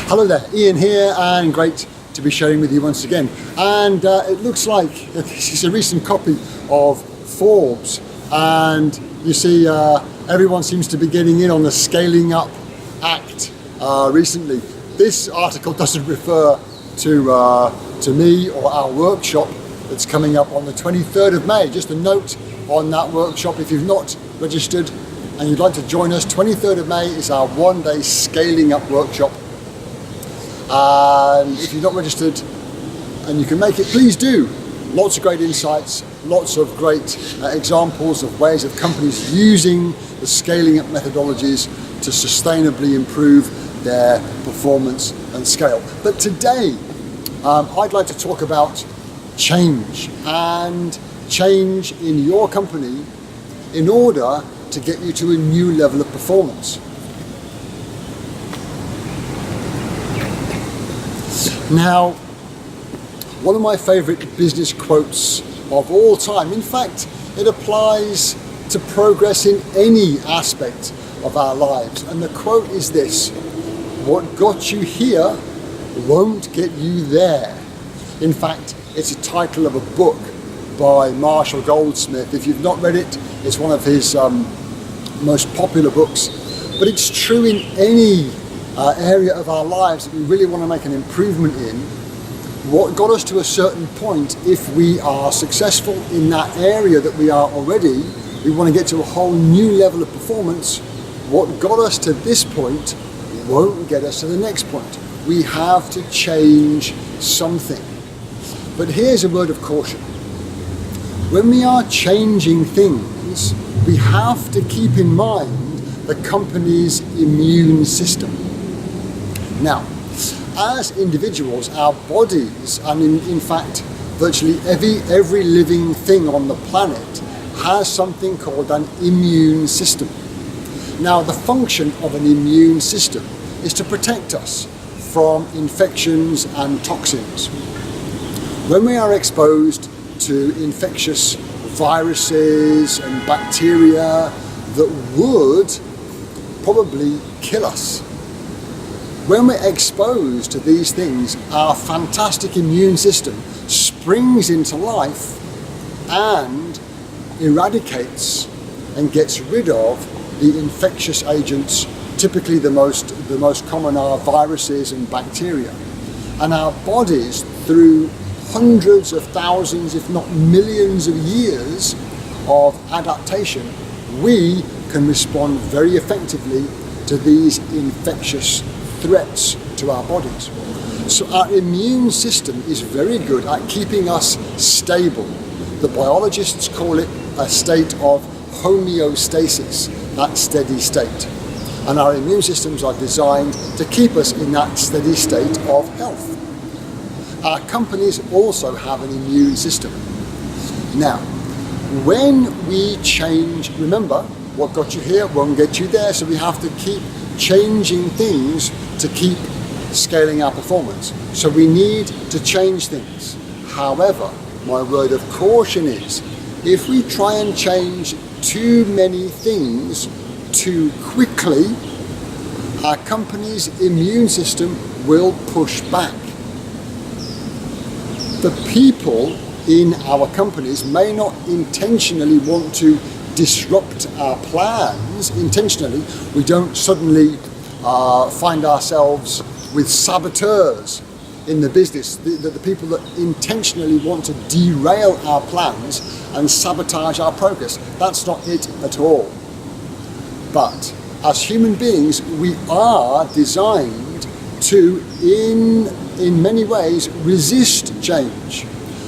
Hello there, Ian here, and great to be sharing with you once again. And it looks like this is a recent copy of Forbes, and you see everyone seems to be getting in on the Scaling Up Act recently. This article doesn't refer to me or our workshop that's coming up on the 23rd of May. Just a note on that workshop, if you've not registered and you'd like to join us, 23rd of May is our one-day Scaling Up workshop. And if you're not registered and you can make it, please do. Lots of great insights, lots of great examples of ways of companies using the scaling up methodologies to sustainably improve their performance and scale. But today, I'd like to talk about change and change in your company in order to get you to a new level of performance. Now, one of my favorite business quotes of all time, in fact, it applies to progress in any aspect of our lives. And the quote is this: what got you here won't get you there. In fact, it's a title of a book by Marshall Goldsmith. If you've not read it, it's one of his most popular books. But it's true in any area of our lives that we really want to make an improvement in. What got us to a certain point, if we are successful in that area that we are already, we want to get to a whole new level of performance. What got us to this point won't get us to the next point. We have to change something. But here's a word of caution. When we are changing things, we have to keep in mind the company's immune system. Now, as individuals, our bodies, and in fact, virtually every living thing on the planet has something called an immune system. Now, the function of an immune system is to protect us from infections and toxins. When we are exposed to infectious viruses and bacteria that would probably kill us, when we're exposed to these things, our fantastic immune system springs into life and eradicates and gets rid of the infectious agents. Typically the most common are viruses and bacteria. And our bodies, through hundreds of thousands, if not millions of years of adaptation, we can respond very effectively to these infectious threats to our bodies. So our immune system is very good at keeping us stable. The biologists call it a state of homeostasis, that steady state. And our immune systems are designed to keep us in that steady state of health. Our companies also have an immune system. Now, when we change, remember, what got you here won't get you there, so we have to keep changing things to keep scaling our performance. So we need to change things. However, my word of caution is, if we try and change too many things too quickly, our company's immune system will push back. The people in our companies may not intentionally want to disrupt our plans intentionally. We don't suddenly find ourselves with saboteurs in the business, the people that intentionally want to derail our plans and sabotage our progress. That's not it at all. But as human beings, we are designed to, in many ways, resist change.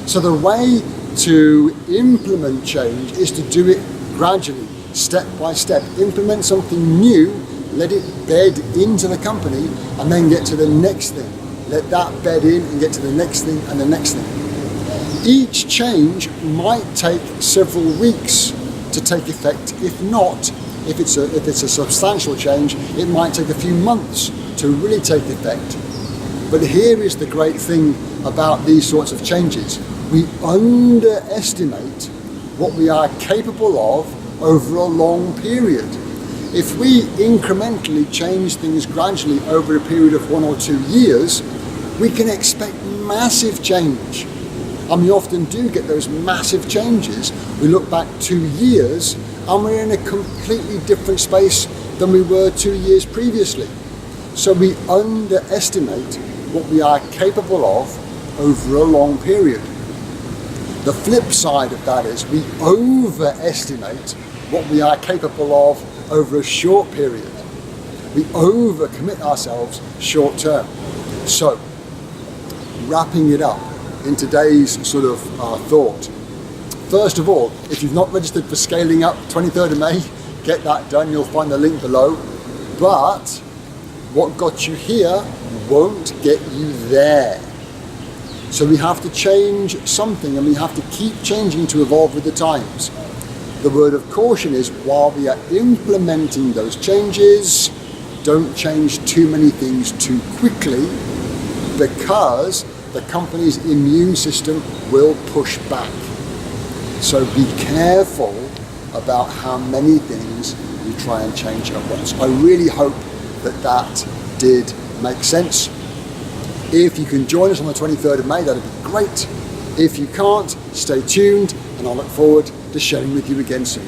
So the way to implement change is to do it gradually, step by step. Implement something new, let it bed into the company, and then get to the next thing. Let that bed in and get to the next thing and the next thing. Each change might take several weeks to take effect. If not, if it's a substantial change, it might take a few months to really take effect. But here is the great thing about these sorts of changes. We underestimate what we are capable of over a long period. If we incrementally change things gradually over a period of 1 or 2 years, we can expect massive change. And we often do get those massive changes. We look back 2 years and we're in a completely different space than we were 2 years previously. So we underestimate what we are capable of over a long period. The flip side of that is we overestimate what we are capable of over a short period. We overcommit ourselves short term. So, wrapping it up in today's sort of thought. First of all, if you've not registered for Scaling Up 23rd of May, get that done. You'll find the link below. But what got you here won't get you there. So we have to change something, and we have to keep changing to evolve with the times. The word of caution is, while we are implementing those changes, don't change too many things too quickly, because the company's immune system will push back. So be careful about how many things you try and change at once. I really hope that that did make sense. If you can join us on the 23rd of May, that'd be great. If you can't, stay tuned, and I'll look forward to sharing with you again soon.